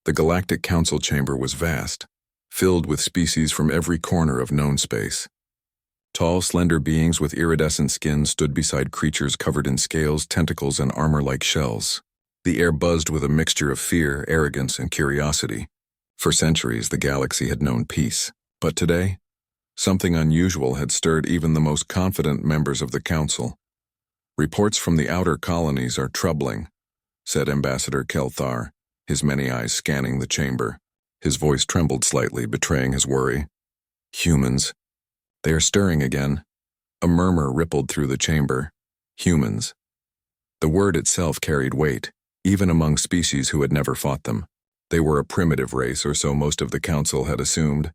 The Galactic Council chamber was vast, filled with species from every corner of known space. Tall, slender beings with iridescent skin stood beside creatures covered in scales, tentacles, and armor-like shells. The air buzzed with a mixture of fear, arrogance, and curiosity. For centuries, the galaxy had known peace. But today, something unusual had stirred even the most confident members of the Council. "Reports from the outer colonies are troubling," said Ambassador Kelthar, his many eyes scanning the chamber. His voice trembled slightly, betraying his worry. "Humans. They are stirring again." A murmur rippled through the chamber. Humans. The word itself carried weight, even among species who had never fought them. They were a primitive race, or so most of the Council had assumed.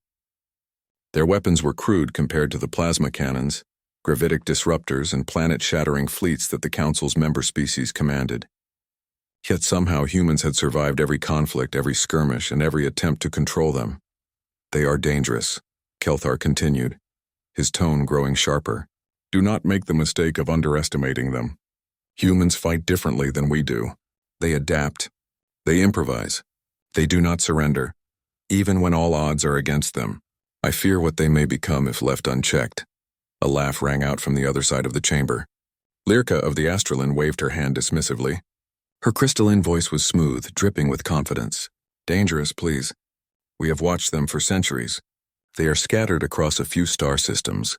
Their weapons were crude compared to the plasma cannons, gravitic disruptors, and planet-shattering fleets that the Council's member species commanded. Yet somehow humans had survived every conflict, every skirmish, and every attempt to control them. "They are dangerous," Kelthar continued, his tone growing sharper. "Do not make the mistake of underestimating them. Humans fight differently than we do. They adapt. They improvise. They do not surrender, even when all odds are against them. I fear what they may become if left unchecked." A laugh rang out from the other side of the chamber. Lyrka of the Astralin waved her hand dismissively. Her crystalline voice was smooth, dripping with confidence. "Dangerous, please. We have watched them for centuries. They are scattered across a few star systems,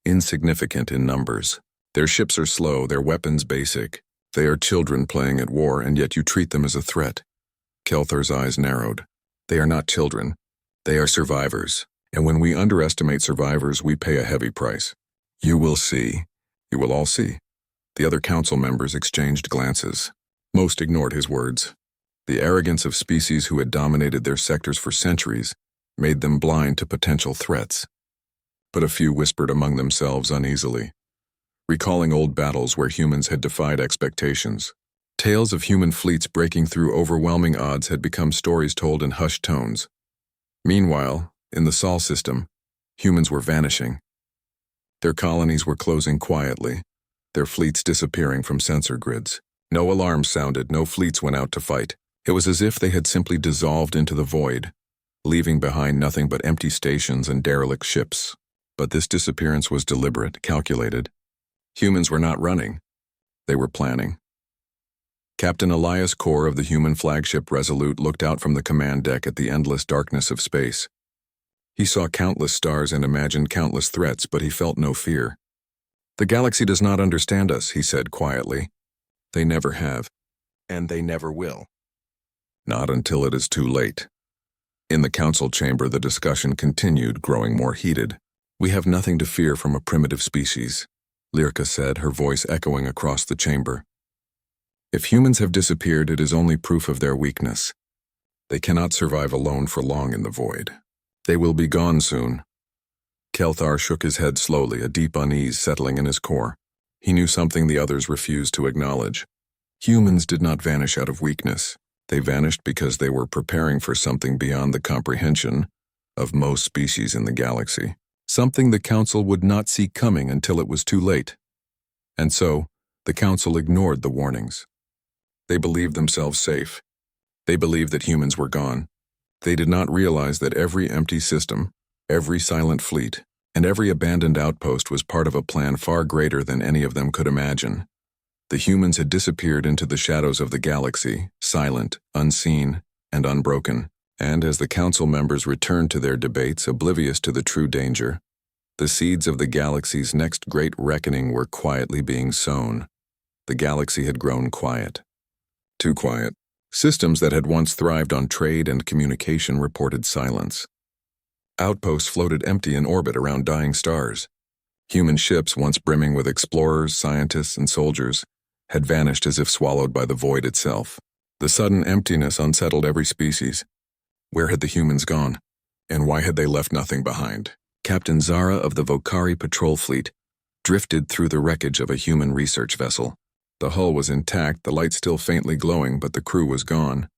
insignificant in numbers. Their ships are slow, their weapons basic. They are children playing at war, and yet you treat them as a threat." Kelthar's eyes narrowed. "They are not children. They are survivors. And when we underestimate survivors, we pay a heavy price. You will see. You will all see." The other Council members exchanged glances. Most ignored his words. The arrogance of species who had dominated their sectors for centuries made them blind to potential threats. But a few whispered among themselves uneasily, recalling old battles where humans had defied expectations. Tales of human fleets breaking through overwhelming odds had become stories told in hushed tones. Meanwhile, in the Sol system, humans were vanishing. Their colonies were closing quietly, their fleets disappearing from sensor grids. No alarms sounded, no fleets went out to fight. It was as if they had simply dissolved into the void, leaving behind nothing but empty stations and derelict ships. But this disappearance was deliberate, calculated. Humans were not running. They were planning. Captain Elias Core of the human flagship Resolute looked out from the command deck at the endless darkness of space. He saw countless stars and imagined countless threats, but he felt no fear. "The galaxy does not understand us," he said quietly. "They never have, and they never will. Not until it is too late." In the Council chamber, the discussion continued, growing more heated. "We have nothing to fear from a primitive species," Lyrka said, her voice echoing across the chamber. "If humans have disappeared, it is only proof of their weakness. They cannot survive alone for long in the void. They will be gone soon." Kelthar shook his head slowly, a deep unease settling in his core. He knew something the others refused to acknowledge. Humans did not vanish out of weakness. They vanished because they were preparing for something beyond the comprehension of most species in the galaxy. Something the Council would not see coming until it was too late. And so, the Council ignored the warnings. They believed themselves safe. They believed that humans were gone. They did not realize that every empty system, every silent fleet, and every abandoned outpost was part of a plan far greater than any of them could imagine. The humans had disappeared into the shadows of the galaxy, silent, unseen, and unbroken. And as the Council members returned to their debates, oblivious to the true danger, the seeds of the galaxy's next great reckoning were quietly being sown. The galaxy had grown quiet. Too quiet. Systems that had once thrived on trade and communication reported silence. Outposts floated empty in orbit around dying stars. Human ships, once brimming with explorers, scientists, and soldiers, had vanished as if swallowed by the void itself. The sudden emptiness unsettled every species. Where had the humans gone? And why had they left nothing behind? Captain Zara of the Vokari patrol fleet drifted through the wreckage of a human research vessel. The hull was intact, the light still faintly glowing, but the crew was gone.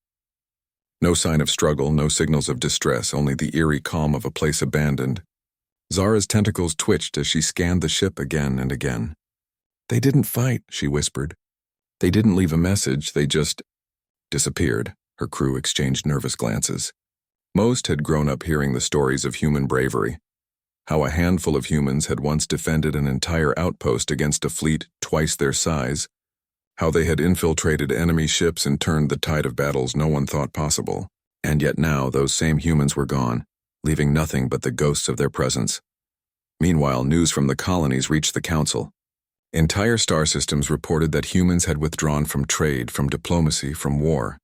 No sign of struggle, no signals of distress, only the eerie calm of a place abandoned. Zara's tentacles twitched as she scanned the ship again and again. "They didn't fight," she whispered. "They didn't leave a message, they just disappeared." Her crew exchanged nervous glances. Most had grown up hearing the stories of human bravery, how a handful of humans had once defended an entire outpost against a fleet twice their size, how they had infiltrated enemy ships and turned the tide of battles no one thought possible. And yet now those same humans were gone, leaving nothing but the ghosts of their presence. Meanwhile, news from the colonies reached the Council. Entire star systems reported that humans had withdrawn from trade, from diplomacy, from war.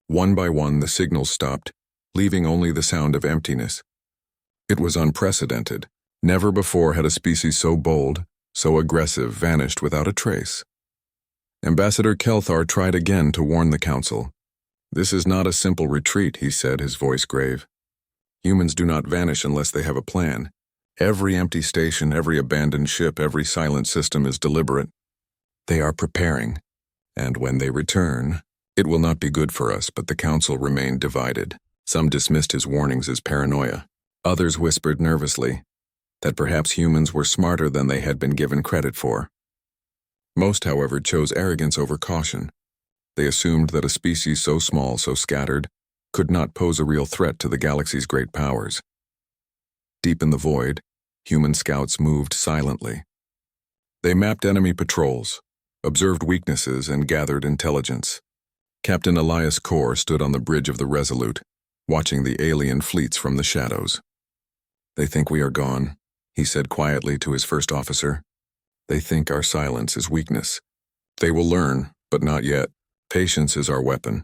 One by one, the signals stopped, leaving only the sound of emptiness. It was unprecedented. Never before had a species so bold, so aggressive, vanished without a trace. Ambassador Kelthar tried again to warn the Council. "This is not a simple retreat," he said, his voice grave. "Humans do not vanish unless they have a plan. Every empty station, every abandoned ship, every silent system is deliberate. They are preparing, and when they return, it will not be good for us." But the Council remained divided. Some dismissed his warnings as paranoia. Others whispered nervously that perhaps humans were smarter than they had been given credit for. Most, however, chose arrogance over caution. They assumed that a species so small, so scattered, could not pose a real threat to the galaxy's great powers. Deep in the void, human scouts moved silently. They mapped enemy patrols, observed weaknesses, and gathered intelligence. Captain Elias Corr stood on the bridge of the Resolute, watching the alien fleets from the shadows. "They think we are gone," he said quietly to his first officer. "They think our silence is weakness. They will learn, but not yet. Patience is our weapon."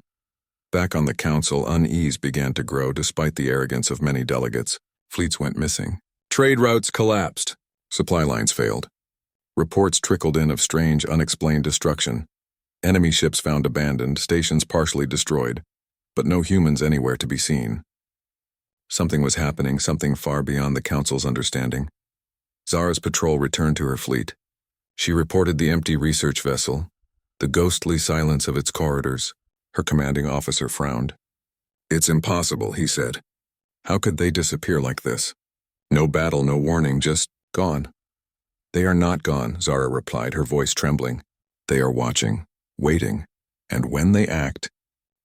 Back on the Council, unease began to grow despite the arrogance of many delegates. Fleets went missing. Trade routes collapsed. Supply lines failed. Reports trickled in of strange, unexplained destruction. Enemy ships found abandoned, stations partially destroyed, but no humans anywhere to be seen. Something was happening, something far beyond the Council's understanding. Zara's patrol returned to her fleet. She reported the empty research vessel, the ghostly silence of its corridors. Her commanding officer frowned. "It's impossible," he said. "How could they disappear like this? No battle, no warning, just gone." "They are not gone," Zara replied, her voice trembling. "They are watching, waiting, and when they act,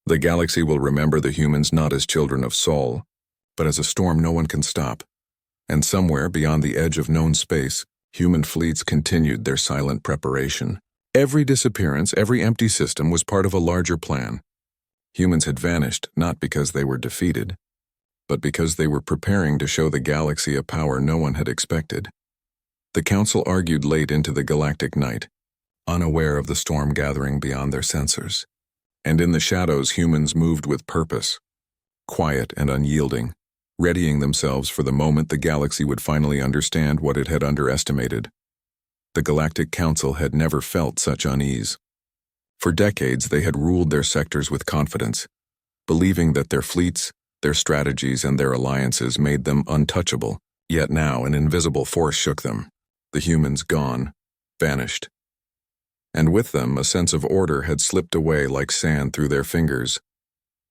the galaxy will remember the humans not as children of Sol, but as a storm no one can stop." And somewhere beyond the edge of known space, human fleets continued their silent preparation. Every disappearance, every empty system was part of a larger plan. Humans had vanished not because they were defeated, but because they were preparing to show the galaxy a power no one had expected. The Council argued late into the galactic night, unaware of the storm gathering beyond their sensors. And in the shadows, humans moved with purpose, quiet and unyielding, readying themselves for the moment the galaxy would finally understand what it had underestimated. The Galactic Council had never felt such unease. For decades, they had ruled their sectors with confidence, believing that their fleets, their strategies, and their alliances made them untouchable. Yet now an invisible force shook them. The humans gone, vanished. And with them, a sense of order had slipped away like sand through their fingers.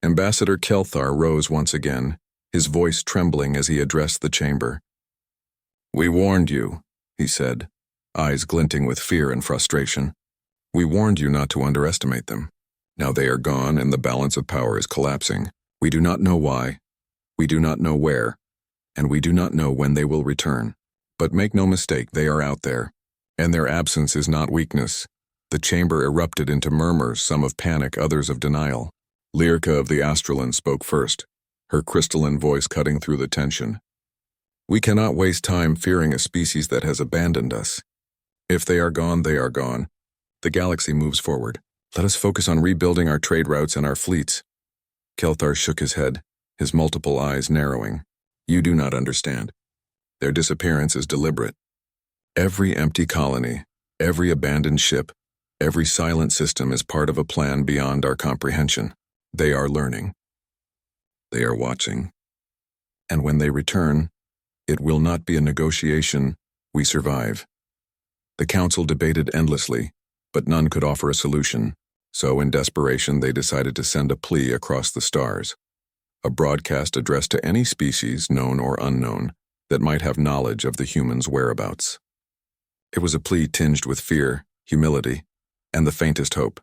Ambassador Kelthar rose once again, his voice trembling as he addressed the chamber. "We warned you," he said, eyes glinting with fear and frustration. "We warned you not to underestimate them. Now they are gone and the balance of power is collapsing. We do not know why, we do not know where, and we do not know when they will return. But make no mistake, they are out there, and their absence is not weakness." The chamber erupted into murmurs, some of panic, others of denial. Lyrica of the Astralan spoke first, her crystalline voice cutting through the tension. "We cannot waste time fearing a species that has abandoned us. If they are gone, they are gone. The galaxy moves forward. Let us focus on rebuilding our trade routes and our fleets." Kelthar shook his head, his multiple eyes narrowing. "You do not understand. Their disappearance is deliberate. Every empty colony, every abandoned ship, every silent system is part of a plan beyond our comprehension. They are learning. They are watching. And when they return, it will not be a negotiation. We survive." The Council debated endlessly, but none could offer a solution. So in desperation, they decided to send a plea across the stars. A broadcast addressed to any species, known or unknown, that might have knowledge of the humans' whereabouts. It was a plea tinged with fear, humility, and the faintest hope.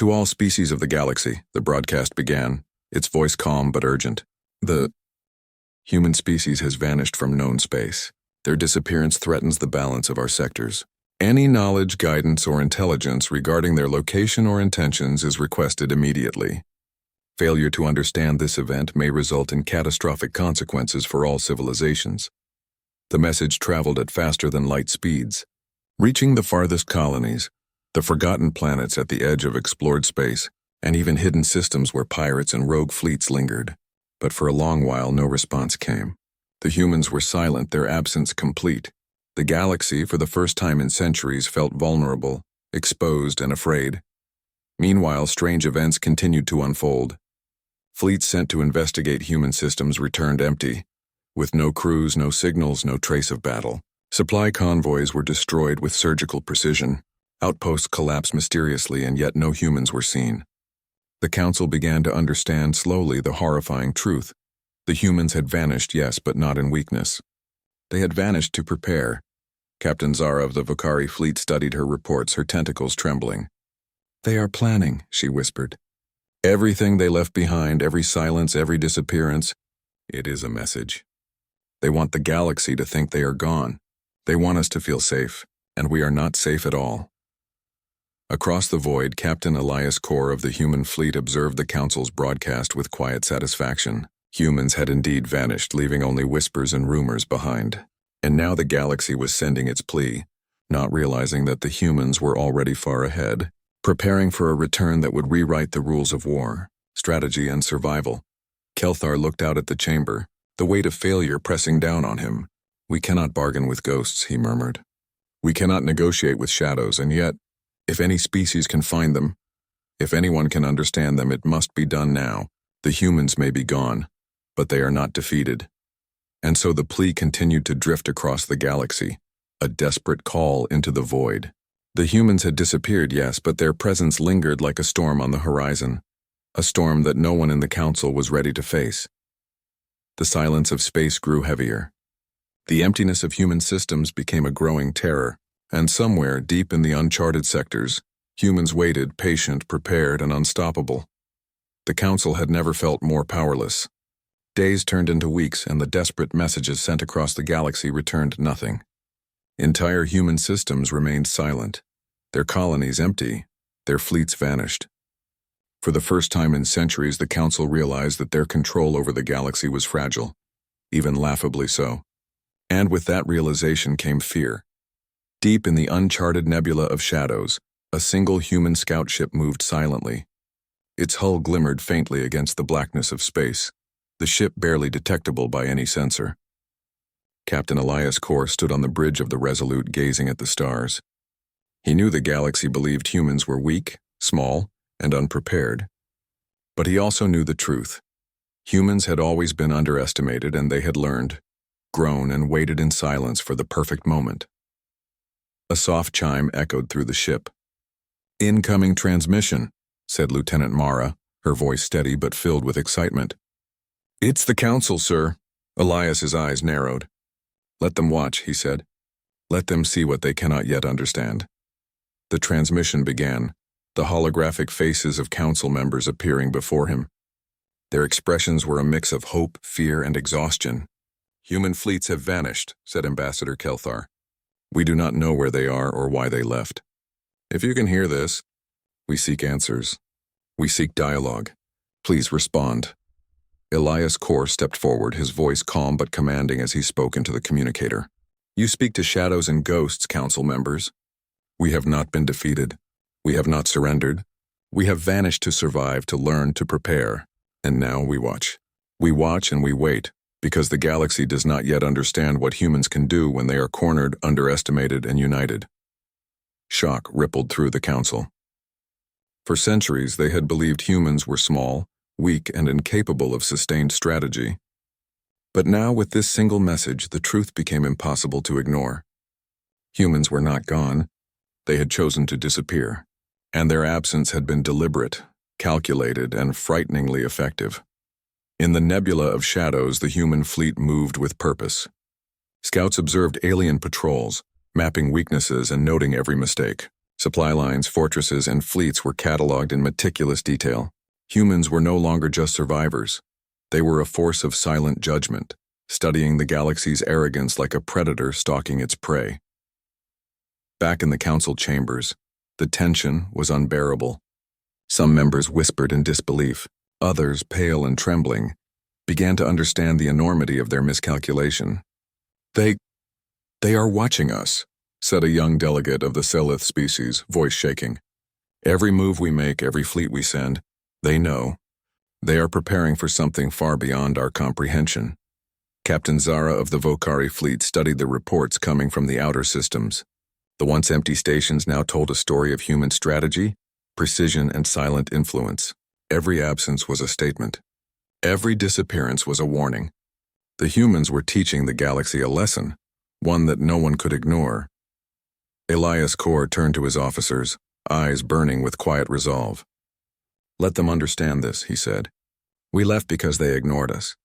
To all species of the galaxy, the broadcast began, its voice calm but urgent. The human species has vanished from known space. Their disappearance threatens the balance of our sectors. Any knowledge, guidance, or intelligence regarding their location or intentions is requested immediately. Failure to understand this event may result in catastrophic consequences for all civilizations. The message traveled at faster than light speeds, reaching the farthest colonies, the forgotten planets at the edge of explored space, and even hidden systems where pirates and rogue fleets lingered. But for a long while, no response came. The humans were silent, their absence complete. The galaxy, for the first time in centuries, felt vulnerable, exposed, and afraid. Meanwhile, strange events continued to unfold. Fleets sent to investigate human systems returned empty, with no crews, no signals, no trace of battle. Supply convoys were destroyed with surgical precision. Outposts collapsed mysteriously, and yet no humans were seen. The Council began to understand slowly the horrifying truth. The humans had vanished, yes, but not in weakness. They had vanished to prepare. Captain Zara of the Vakari fleet studied her reports, her tentacles trembling. "They are planning," she whispered. "Everything they left behind, every silence, every disappearance, it is a message. They want the galaxy to think they are gone. They want us to feel safe, and we are not safe at all." Across the void, Captain Elias Core of the human fleet observed the Council's broadcast with quiet satisfaction. Humans had indeed vanished, leaving only whispers and rumors behind. And now the galaxy was sending its plea, not realizing that the humans were already far ahead, preparing for a return that would rewrite the rules of war, strategy, and survival. Kelthar looked out at the chamber, the weight of failure pressing down on him. "We cannot bargain with ghosts," he murmured. "We cannot negotiate with shadows, and yet, if any species can find them, if anyone can understand them, it must be done now. The humans may be gone, but they are not defeated." And so the plea continued to drift across the galaxy, a desperate call into the void. The humans had disappeared, yes, but their presence lingered like a storm on the horizon, a storm that no one in the Council was ready to face. The silence of space grew heavier. The emptiness of human systems became a growing terror, and somewhere, deep in the uncharted sectors, humans waited, patient, prepared, and unstoppable. The Council had never felt more powerless. Days turned into weeks, and the desperate messages sent across the galaxy returned nothing. Entire human systems remained silent, their colonies empty, their fleets vanished. For the first time in centuries, the Council realized that their control over the galaxy was fragile, even laughably so. And with that realization came fear. Deep in the uncharted nebula of shadows, a single human scout ship moved silently. Its hull glimmered faintly against the blackness of space, the ship barely detectable by any sensor. Captain Elias Core stood on the bridge of the Resolute, gazing at the stars. He knew the galaxy believed humans were weak, small, and unprepared. But he also knew the truth. Humans had always been underestimated, and they had learned, grown, and waited in silence for the perfect moment. A soft chime echoed through the ship. "Incoming transmission," said Lieutenant Mara, her voice steady but filled with excitement. "It's the Council, sir." Elias's eyes narrowed. "Let them watch," he said. "Let them see what they cannot yet understand." The transmission began, the holographic faces of Council members appearing before him. Their expressions were a mix of hope, fear, and exhaustion. "Human fleets have vanished," said Ambassador Kelthar. "We do not know where they are or why they left. If you can hear this, we seek answers. We seek dialogue. Please respond." Elias Core stepped forward, his voice calm but commanding as he spoke into the communicator. "You speak to shadows and ghosts, Council members. We have not been defeated. We have not surrendered. We have vanished to survive, to learn, to prepare. And now we watch. We watch and we wait, because the galaxy does not yet understand what humans can do when they are cornered, underestimated, and united." Shock rippled through the Council. For centuries, they had believed humans were small, weak, and incapable of sustained strategy. But now, with this single message, the truth became impossible to ignore. Humans were not gone. They had chosen to disappear, and their absence had been deliberate, calculated, and frighteningly effective. In the nebula of shadows, the human fleet moved with purpose. Scouts observed alien patrols, mapping weaknesses and noting every mistake. Supply lines, fortresses, and fleets were cataloged in meticulous detail. Humans were no longer just survivors. They were a force of silent judgment, studying the galaxy's arrogance like a predator stalking its prey. Back in the council chambers, the tension was unbearable. Some members whispered in disbelief. Others, pale and trembling, began to understand the enormity of their miscalculation. They are watching us, said a young delegate of the Selith species, voice shaking. Every move we make, every fleet we send, they know. They are preparing for something far beyond our comprehension. Captain Zara of the Vokari fleet studied the reports coming from the outer systems. The once empty stations now told a story of human strategy, precision, and silent influence. Every absence was a statement. Every disappearance was a warning. The humans were teaching the galaxy a lesson, one that no one could ignore. Elias Kor turned to his officers, eyes burning with quiet resolve. Let them understand this, he said. We left because they ignored us.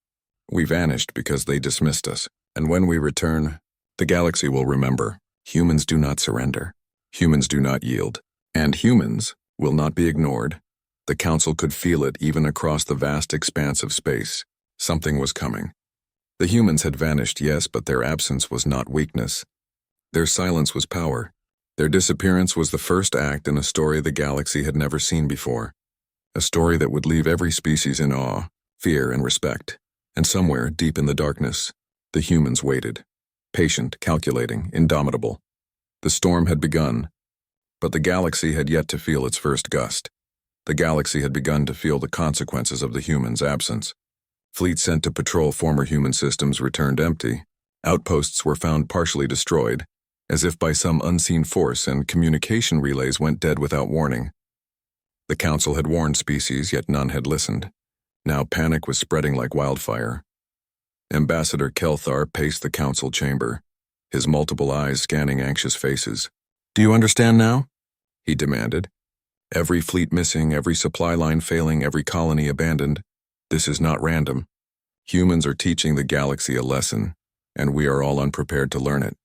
We vanished because they dismissed us. And when we return, the galaxy will remember. Humans do not surrender. Humans do not yield. And humans will not be ignored. The council could feel it even across the vast expanse of space. Something was coming. The humans had vanished, yes, but their absence was not weakness. Their silence was power. Their disappearance was the first act in a story the galaxy had never seen before. A story that would leave every species in awe, fear, and respect. And somewhere, deep in the darkness, the humans waited. Patient, calculating, indomitable. The storm had begun, but the galaxy had yet to feel its first gust. The galaxy had begun to feel the consequences of the humans' absence. Fleets sent to patrol former human systems returned empty. Outposts were found partially destroyed, as if by some unseen force, and communication relays went dead without warning. The council had warned species, yet none had listened. Now panic was spreading like wildfire. Ambassador Kelthar paced the council chamber, his multiple eyes scanning anxious faces. Do you understand now? He demanded. Every fleet missing, every supply line failing, every colony abandoned. This is not random. Humans are teaching the galaxy a lesson, and we are all unprepared to learn it.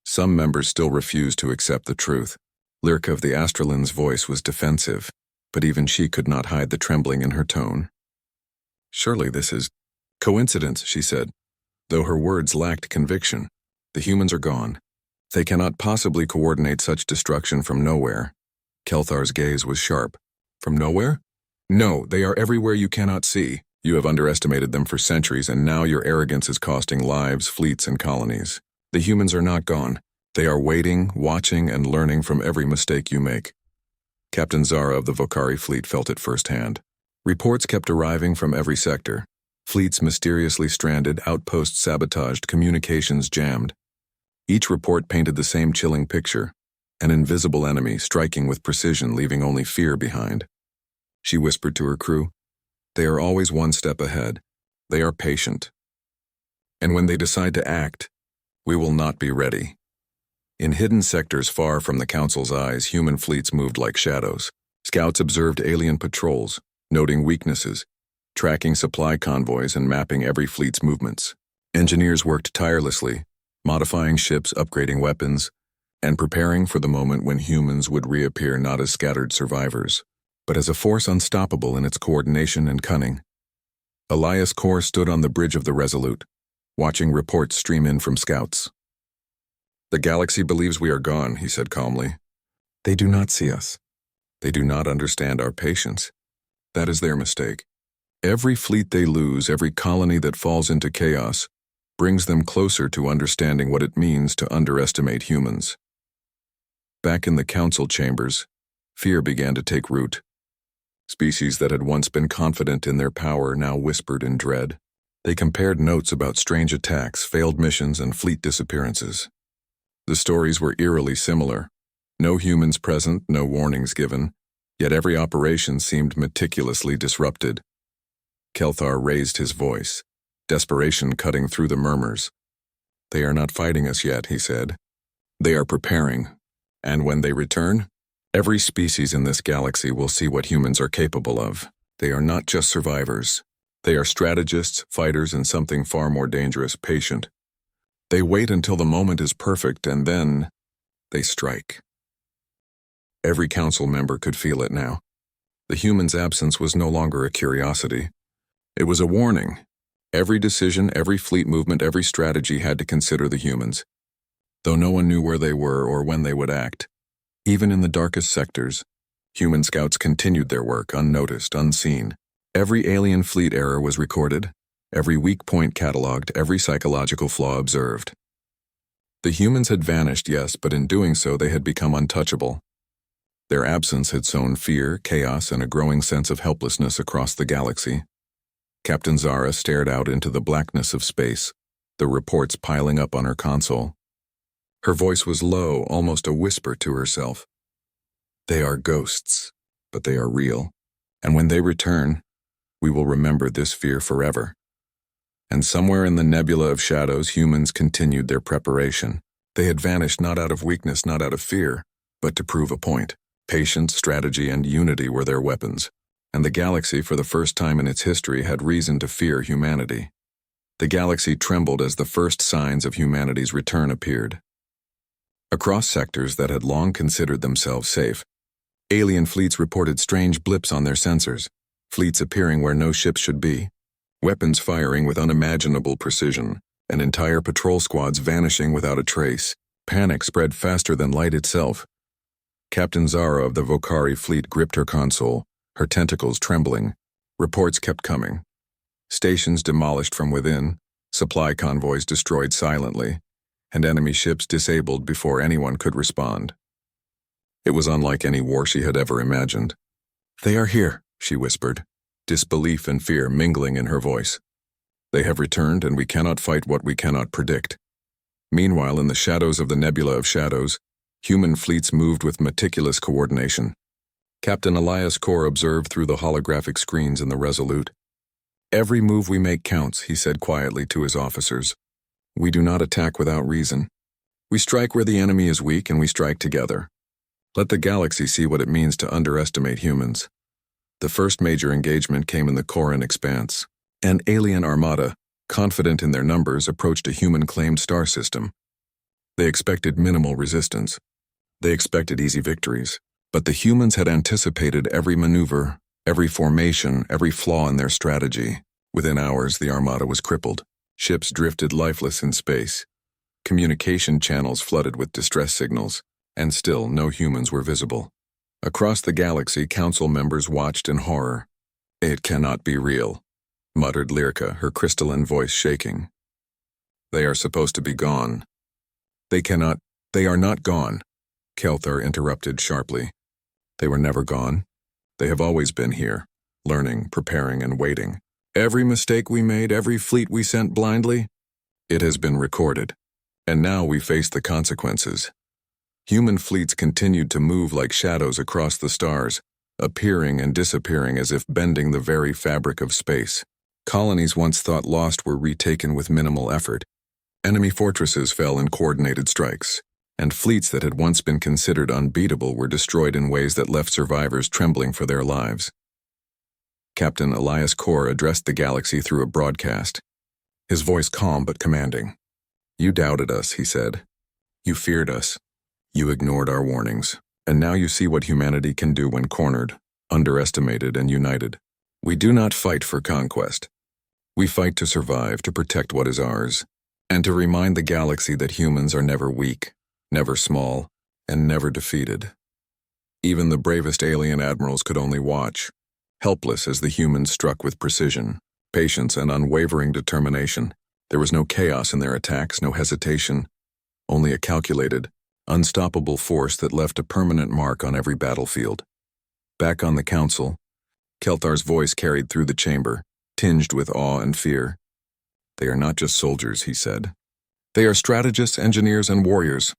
Some members still refused to accept the truth. Lyrka of the Astralin's voice was defensive, but even she could not hide the trembling in her tone. Surely this is coincidence, she said, though her words lacked conviction. The humans are gone. They cannot possibly coordinate such destruction from nowhere. Kelthar's gaze was sharp. From nowhere? No, they are everywhere you cannot see. You have underestimated them for centuries, and now your arrogance is costing lives, fleets, and colonies. The humans are not gone. They are waiting, watching, and learning from every mistake you make. Captain Zara of the Vokari fleet felt it firsthand. Reports kept arriving from every sector. Fleets mysteriously stranded, outposts sabotaged, communications jammed. Each report painted the same chilling picture, an invisible enemy striking with precision, leaving only fear behind. She whispered to her crew, "They are always one step ahead. They are patient. And when they decide to act, we will not be ready." In hidden sectors far from the council's eyes, human fleets moved like shadows. Scouts observed alien patrols, noting weaknesses, tracking supply convoys, and mapping every fleet's movements. Engineers worked tirelessly, modifying ships, upgrading weapons, and preparing for the moment when humans would reappear not as scattered survivors, but as a force unstoppable in its coordination and cunning. Elias Kor stood on the bridge of the Resolute, watching reports stream in from scouts. "The galaxy believes we are gone," he said calmly. "They do not see us. They do not understand our patience. That is their mistake. Every fleet they lose, every colony that falls into chaos, brings them closer to understanding what it means to underestimate humans." Back in the council chambers, fear began to take root. Species that had once been confident in their power now whispered in dread. They compared notes about strange attacks, failed missions, and fleet disappearances. The stories were eerily similar. No humans present, no warnings given, yet every operation seemed meticulously disrupted. Kelthar raised his voice, desperation cutting through the murmurs. "They are not fighting us yet," he said. "They are preparing. And when they return, every species in this galaxy will see what humans are capable of. They are not just survivors. They are strategists, fighters, and something far more dangerous, patient. They wait until the moment is perfect, and then they strike." Every council member could feel it now. The humans' absence was no longer a curiosity. It was a warning. Every decision, every fleet movement, every strategy had to consider the humans, though no one knew where they were or when they would act. Even in the darkest sectors, human scouts continued their work, unnoticed, unseen. Every alien fleet error was recorded, every weak point catalogued, every psychological flaw observed. The humans had vanished, yes, but in doing so they had become untouchable. Their absence had sown fear, chaos, and a growing sense of helplessness across the galaxy. Captain Zara stared out into the blackness of space, the reports piling up on her console. Her voice was low, almost a whisper to herself. They are ghosts, but they are real, and when they return, we will remember this fear forever. And somewhere in the nebula of shadows, humans continued their preparation. They had vanished not out of weakness, not out of fear, but to prove a point. Patience, strategy, and unity were their weapons, and the galaxy, for the first time in its history, had reason to fear humanity. The galaxy trembled as the first signs of humanity's return appeared. Across sectors that had long considered themselves safe, alien fleets reported strange blips on their sensors, fleets appearing where no ships should be, weapons firing with unimaginable precision, and entire patrol squads vanishing without a trace. Panic spread faster than light itself. Captain Zara of the Vokari fleet gripped her console, her tentacles trembling. Reports kept coming. Stations demolished from within, supply convoys destroyed silently, and enemy ships disabled before anyone could respond. It was unlike any war she had ever imagined. "They are here," she whispered, disbelief and fear mingling in her voice. "They have returned, and we cannot fight what we cannot predict." Meanwhile, in the shadows of the nebula of shadows, human fleets moved with meticulous coordination. Captain Elias Kor observed through the holographic screens in the Resolute. "Every move we make counts," he said quietly to his officers. "We do not attack without reason. We strike where the enemy is weak, and we strike together. Let the galaxy see what it means to underestimate humans." The first major engagement came in the Koran expanse. An alien armada, confident in their numbers, approached a human-claimed star system. They expected minimal resistance. They expected easy victories. But the humans had anticipated every maneuver, every formation, every flaw in their strategy. Within hours, the armada was crippled. Ships drifted lifeless in space. Communication channels flooded with distress signals, and still no humans were visible. Across the galaxy, council members watched in horror. "It cannot be real," muttered Lyrica, her crystalline voice shaking. "They are supposed to be gone." They are not gone," Kelthar interrupted sharply. "They were never gone. They have always been here, learning, preparing, and waiting. Every mistake we made, every fleet we sent blindly, it has been recorded. And now we face the consequences." Human fleets continued to move like shadows across the stars, appearing and disappearing as if bending the very fabric of space. Colonies once thought lost were retaken with minimal effort. Enemy fortresses fell in coordinated strikes, and fleets that had once been considered unbeatable were destroyed in ways that left survivors trembling for their lives. Captain Elias Kor addressed the galaxy through a broadcast, his voice calm but commanding. "You doubted us," he said. "You feared us. You ignored our warnings, and now you see what humanity can do when cornered, underestimated, and united. We do not fight for conquest. We fight to survive, to protect what is ours, and to remind the galaxy that humans are never weak, never small, and never defeated." Even the bravest alien admirals could only watch, helpless as the humans struck with precision, patience, and unwavering determination. There was no chaos in their attacks, no hesitation, only a calculated, unstoppable force that left a permanent mark on every battlefield. Back on the council, Kelthar's voice carried through the chamber, tinged with awe and fear. "They are not just soldiers," he said. "They are strategists, engineers, and warriors.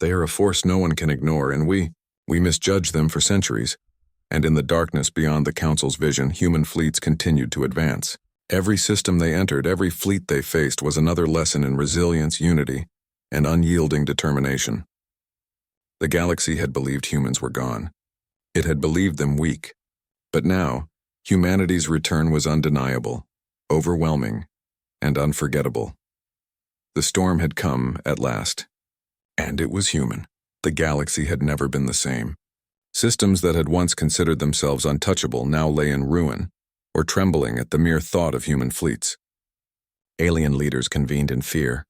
They are a force no one can ignore, and we misjudged them for centuries." And in the darkness beyond the council's vision, human fleets continued to advance. Every system they entered, every fleet they faced was another lesson in resilience, unity, and unyielding determination. The galaxy had believed humans were gone. It had believed them weak. But now, humanity's return was undeniable, overwhelming, and unforgettable. The storm had come at last. And it was human. The galaxy had never been the same. Systems that had once considered themselves untouchable now lay in ruin, or trembling at the mere thought of human fleets. Alien leaders convened in fear,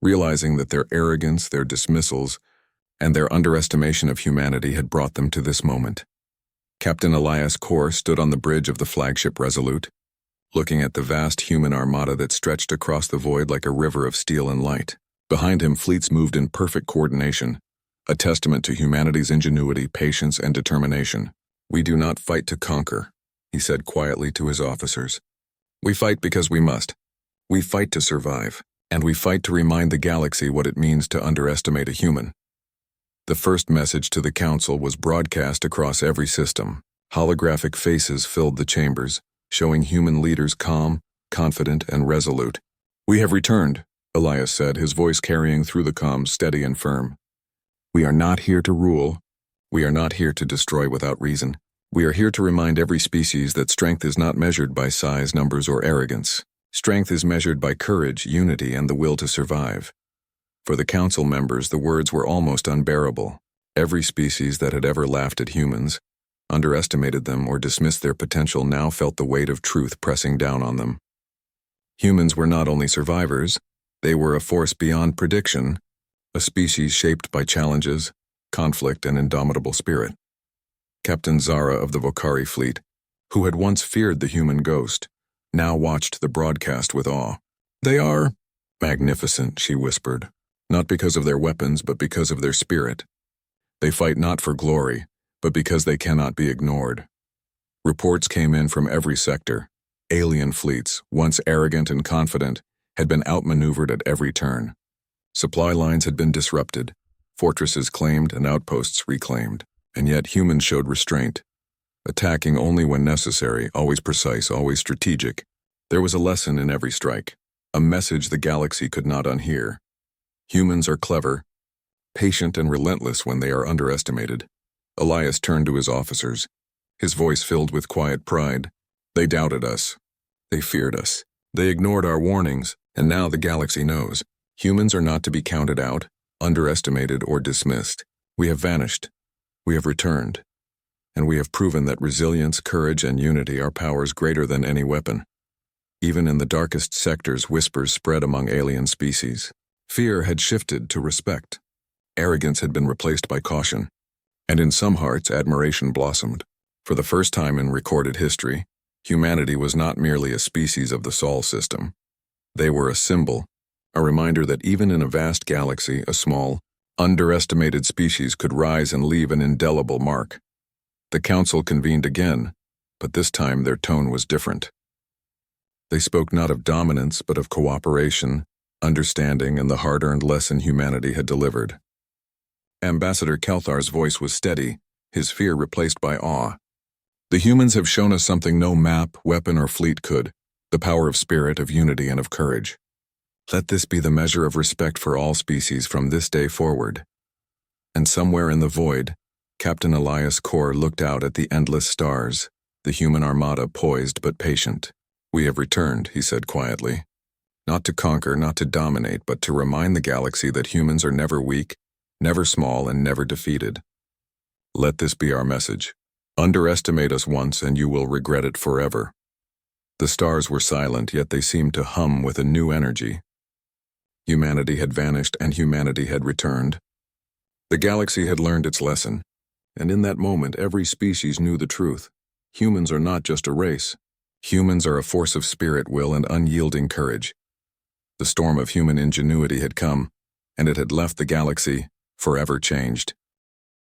realizing that their arrogance, their dismissals, and their underestimation of humanity had brought them to this moment. Captain Elias Corr stood on the bridge of the flagship Resolute, looking at the vast human armada that stretched across the void like a river of steel and light. Behind him, fleets moved in perfect coordination, a testament to humanity's ingenuity, patience, and determination. "We do not fight to conquer," he said quietly to his officers. "We fight because we must. We fight to survive, and we fight to remind the galaxy what it means to underestimate a human." The first message to the Council was broadcast across every system. Holographic faces filled the chambers, showing human leaders calm, confident, and resolute. "We have returned," Elias said, his voice carrying through the comms, steady and firm. "We are not here to rule. We are not here to destroy without reason. We are here to remind every species that strength is not measured by size, numbers, or arrogance. Strength is measured by courage, unity, and the will to survive." For the Council members, the words were almost unbearable. Every species that had ever laughed at humans, underestimated them, or dismissed their potential now felt the weight of truth pressing down on them. Humans were not only survivors, they were a force beyond prediction, a species shaped by challenges, conflict, and indomitable spirit. Captain Zara of the Vokari fleet, who had once feared the human ghost, now watched the broadcast with awe. "They are magnificent," she whispered, "not because of their weapons, but because of their spirit. They fight not for glory, but because they cannot be ignored." Reports came in from every sector. Alien fleets, once arrogant and confident, had been outmaneuvered at every turn. Supply lines had been disrupted, fortresses claimed and outposts reclaimed, and yet humans showed restraint, attacking only when necessary, always precise, always strategic. There was a lesson in every strike, a message the galaxy could not unhear. Humans are clever, patient, and relentless when they are underestimated. Elias turned to his officers, his voice filled with quiet pride. "They doubted us. They feared us. They ignored our warnings, and now the galaxy knows. Humans are not to be counted out, underestimated, or dismissed. We have vanished. We have returned. And we have proven that resilience, courage, and unity are powers greater than any weapon." Even in the darkest sectors, whispers spread among alien species. Fear had shifted to respect. Arrogance had been replaced by caution. And in some hearts, admiration blossomed. For the first time in recorded history, humanity was not merely a species of the Sol system. They were a symbol, a reminder that even in a vast galaxy, a small, underestimated species could rise and leave an indelible mark. The Council convened again, but this time their tone was different. They spoke not of dominance, but of cooperation, understanding, and the hard-earned lesson humanity had delivered. Ambassador Kelthar's voice was steady, his fear replaced by awe. "The humans have shown us something no map, weapon, or fleet could, the power of spirit, of unity, and of courage. Let this be the measure of respect for all species from this day forward." And somewhere in the void, Captain Elias Corr looked out at the endless stars, the human armada poised but patient. "We have returned," he said quietly. "Not to conquer, not to dominate, but to remind the galaxy that humans are never weak, never small, and never defeated. Let this be our message. Underestimate us once and you will regret it forever." The stars were silent, yet they seemed to hum with a new energy. Humanity had vanished and humanity had returned. The galaxy had learned its lesson, and in that moment every species knew the truth. Humans are not just a race. Humans are a force of spirit, will, and unyielding courage. The storm of human ingenuity had come, and it had left the galaxy forever changed.